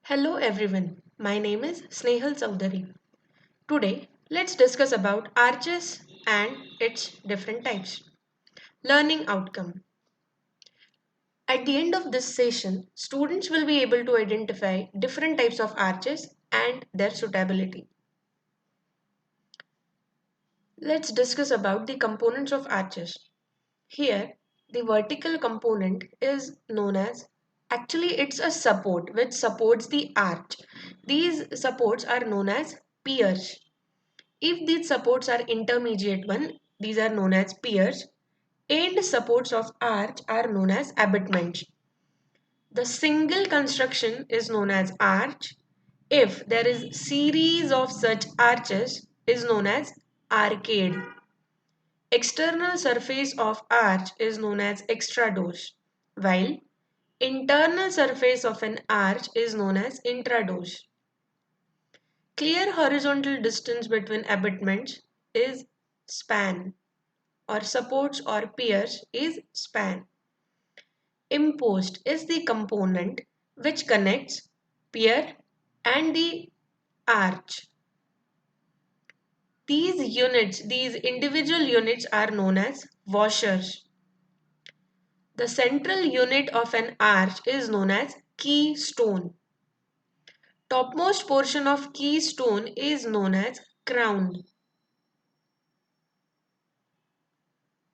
Hello everyone, my name is Snehal Saudari. Today, let's discuss about arches and its different types. Learning outcome. At the end of this session, students will be able to identify different types of arches and their suitability. Let's discuss about the components of arches. Here, the vertical component is known as actually it's a support which supports the arch. These supports are known as piers. If these supports are intermediate one, these are known as piers. End supports of arch are known as abutments. The single construction is known as arch. If there is series of such arches is known as arcade. External surface of arch is known as extrados, while internal surface of an arch is known as intrados. Clear horizontal distance between abutments is span, or supports or piers is span. Impost is the component which connects pier and the arch. These individual units are known as washers. The central unit of an arch is known as keystone. Topmost portion of keystone is known as crown.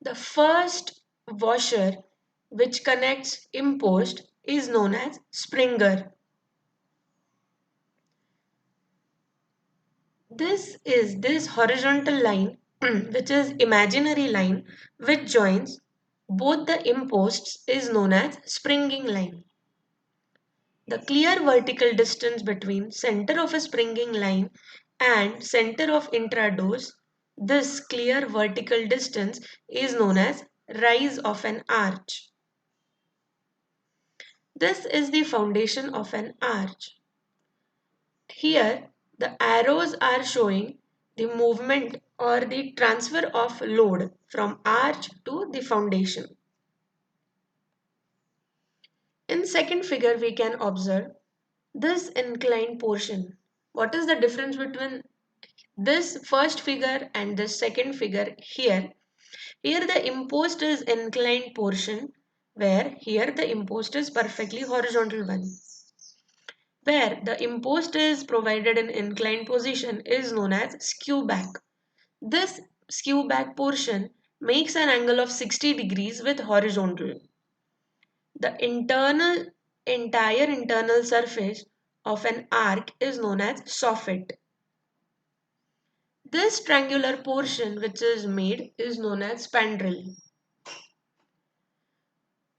The first washer which connects impost is known as springer. This horizontal line which is imaginary line which joins both the imposts is known as springing line. The clear vertical distance between center of a springing line and center of intrados, this clear vertical distance is known as rise of an arch. This is the foundation of an arch. Here the arrows are showing the movement or the transfer of load from arch to the foundation. In second figure we can observe this inclined portion. What is the difference between this first figure and this second figure here? Here the impost is inclined portion, where here the impost is perfectly horizontal one. Where the impost is provided in inclined position is known as skew back. This skew back portion makes an angle of 60 degrees with horizontal. The entire internal surface of an arc is known as soffit. This triangular portion which is made is known as spandrel.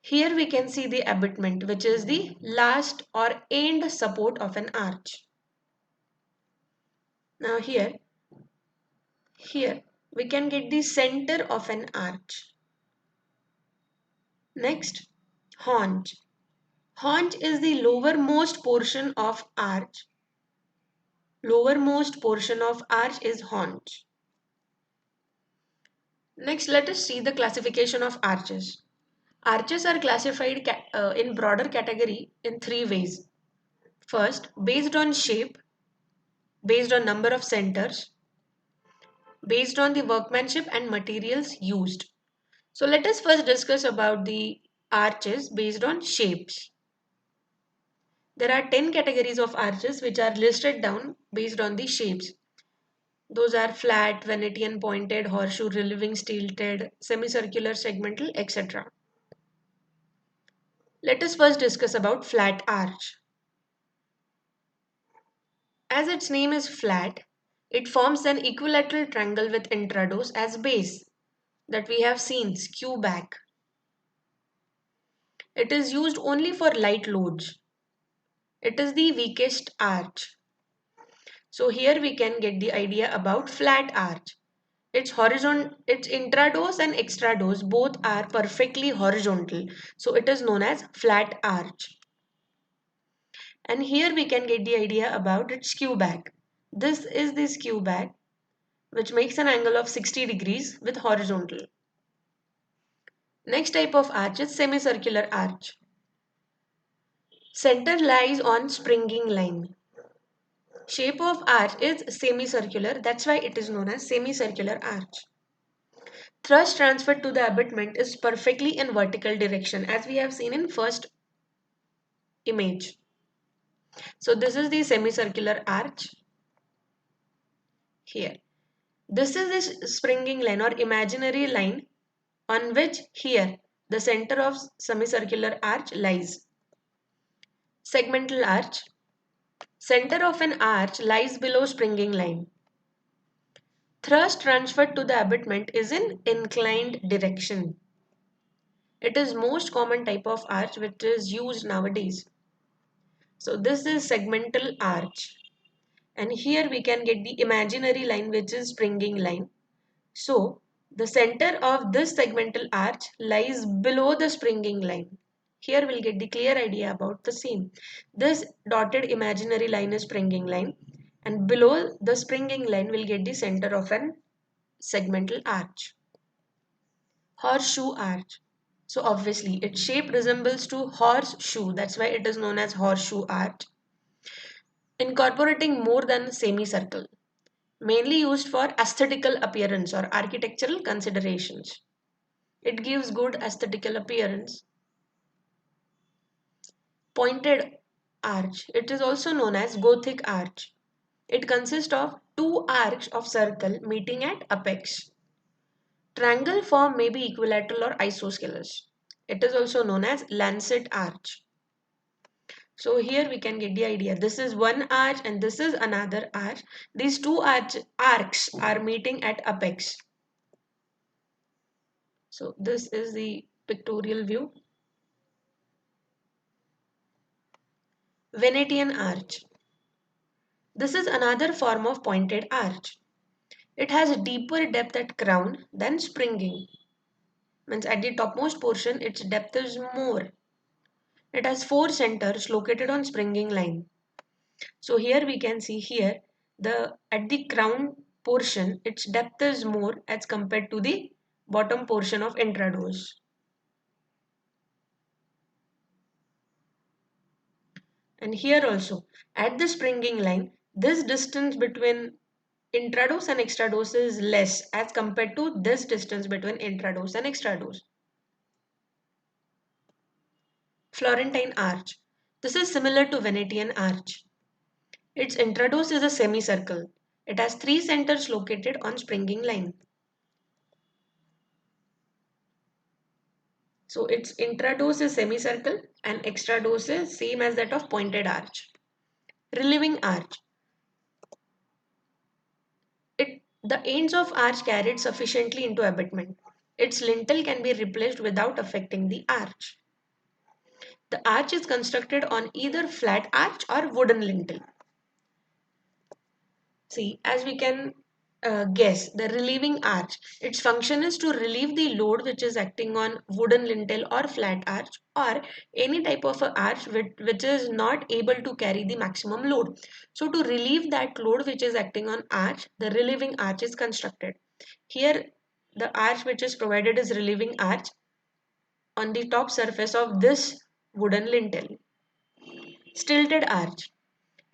Here we can see the abutment which is the last or end support of an arch. Now here we can get the center of an arch. Next, haunch. Haunch is the lowermost portion of arch. Lowermost portion of arch is haunch. Next, let us see the classification of arches. Arches are classified in broader category in three ways. First, based on shape, based on number of centers, based on the workmanship and materials used. So let us first discuss about the arches based on shapes. There are 10 categories of arches which are listed down based on the shapes. Those are flat, Venetian pointed, horseshoe, relieving, stilted, semicircular, segmental, etc. Let us first discuss about flat arch. As its name is flat, it forms an equilateral triangle with intrados as base that we have seen skew back. It is used only for light loads. It is the weakest arch. So here we can get the idea about flat arch. Its intrados and extrados both are perfectly horizontal. So it is known as flat arch. And here we can get the idea about its skew back. This is the skew back which makes an angle of 60 degrees with horizontal. Next type of arch is semicircular arch. Center lies on springing line. Shape of arch is semicircular, that's why it is known as semicircular arch. Thrust transferred to the abutment is perfectly in vertical direction as we have seen in first image. So this is the semicircular arch here. This is the springing line or imaginary line on which here the center of semicircular arch lies. Segmental arch. Center of an arch lies below springing line. Thrust transferred to the abutment is in inclined direction. It is most common type of arch which is used nowadays. So this is segmental arch. And here we can get the imaginary line which is springing line. So the center of this segmental arch lies below the springing line. Here we'll get the clear idea about the same. This dotted imaginary line is springing line and below the springing line we'll get the center of an segmental arch. Horseshoe arch. So obviously its shape resembles to horseshoe. That's why it is known as horseshoe arch. Incorporating more than semicircle. Mainly used for aesthetical appearance or architectural considerations. It gives good aesthetical appearance. Pointed arch. It is also known as Gothic arch. It consists of two arcs of circle meeting at apex. Triangle form may be equilateral or isosceles. It is also known as lancet arch. So here we can get the idea. This is one arch and this is another arch. These two arcs are meeting at apex. So this is the pictorial view. Venetian arch. This is another form of pointed arch. It has a deeper depth at crown than springing. Means at the topmost portion its depth is more. It has four centers located on springing line. So here we can see here the at the crown portion its depth is more as compared to the bottom portion of intrados. And here also at the springing line this distance between intrados and extrados is less as compared to this distance between intrados and extrados. Florentine arch. This is similar to Venetian arch. Its intrados is a semicircle. It has three centers located on springing line. So its intrados is semicircle and extrados is same as that of pointed arch. Relieving arch. The ends of arch carried sufficiently into abutment. Its lintel can be replaced without affecting the arch. The arch is constructed on either flat arch or wooden lintel. See, as we can guess, the relieving arch, its function is to relieve the load which is acting on wooden lintel or flat arch or any type of a arch which is not able to carry the maximum load. So to relieve that load which is acting on arch, the relieving arch is constructed. Here the arch which is provided is relieving arch on the top surface of this wooden lintel. Stilted arch.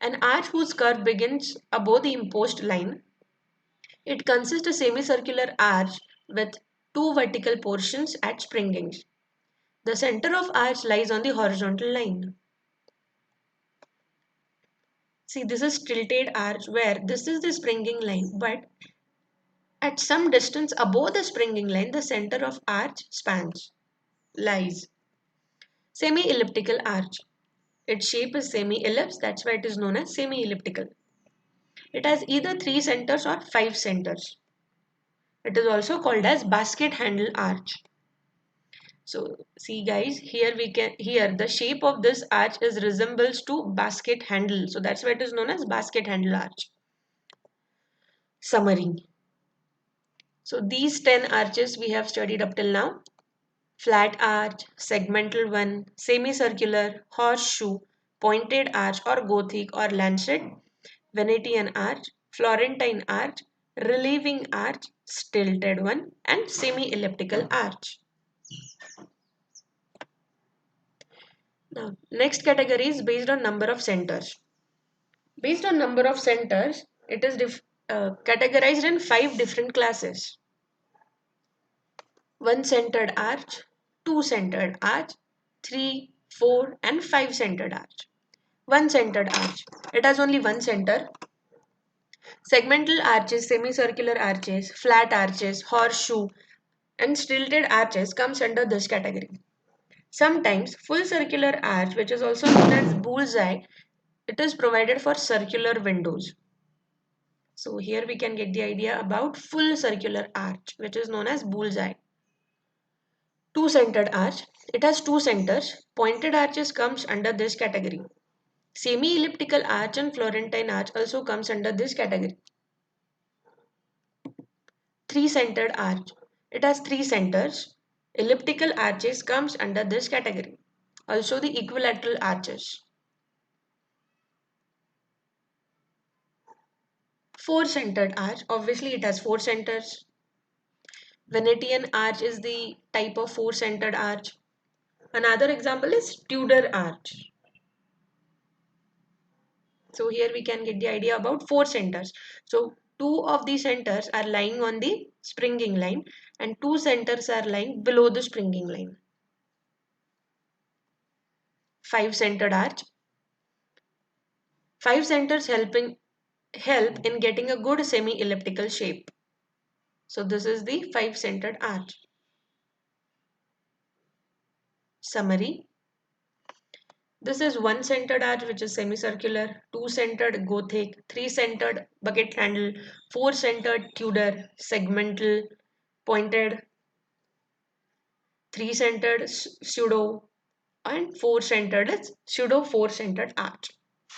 An arch whose curve begins above the imposed line. It consists of a semicircular arch with two vertical portions at springings. The center of arch lies on the horizontal line. See, this is tilted arch where this is the springing line, but at some distance above the springing line, the center of arch lies. Semi-elliptical arch. Its shape is semi-ellipse, that's why it is known as semi-elliptical. It has either three centers or five centers. It is also called as basket handle arch. So see guys, here the shape of this arch is resembles to basket handle. So that's why it is known as basket handle arch. Summary. So these 10 arches we have studied up till now. Flat arch, segmental one, semicircular, horseshoe, pointed arch or Gothic or lancet, Venetian arch, Florentine arch, relieving arch, stilted one and semi-elliptical arch. Now, next category is based on number of centers. Based on number of centers, it is categorized in five different classes. One centered arch, two centered arch, three, four, and five centered arch. One centered arch. It has only one center. Segmental arches, semicircular arches, flat arches, horseshoe, and stilted arches comes under this category. Sometimes full circular arch, which is also known as bullseye, it is provided for circular windows. So here we can get the idea about full circular arch, which is known as bullseye. Two-centered arch. It has two centers. Pointed arches comes under this category. Semi-elliptical arch and Florentine arch also comes under this category. Three-centered arch. It has three centers. Elliptical arches comes under this category. Also the equilateral arches. Four-centered arch. Obviously it has four centers. Venetian arch is the type of four-centered arch. Another example is Tudor arch. So here we can get the idea about four centers. So two of the centers are lying on the springing line and two centers are lying below the springing line. Five centered arch. Five centers help in getting a good semi-elliptical shape. So this is the five centered arch. Summary. This is one centered arch which is semicircular, two centered Gothic, three centered bucket handle, four centered Tudor, segmental, pointed, three centered pseudo, and four centered is pseudo four centered arch.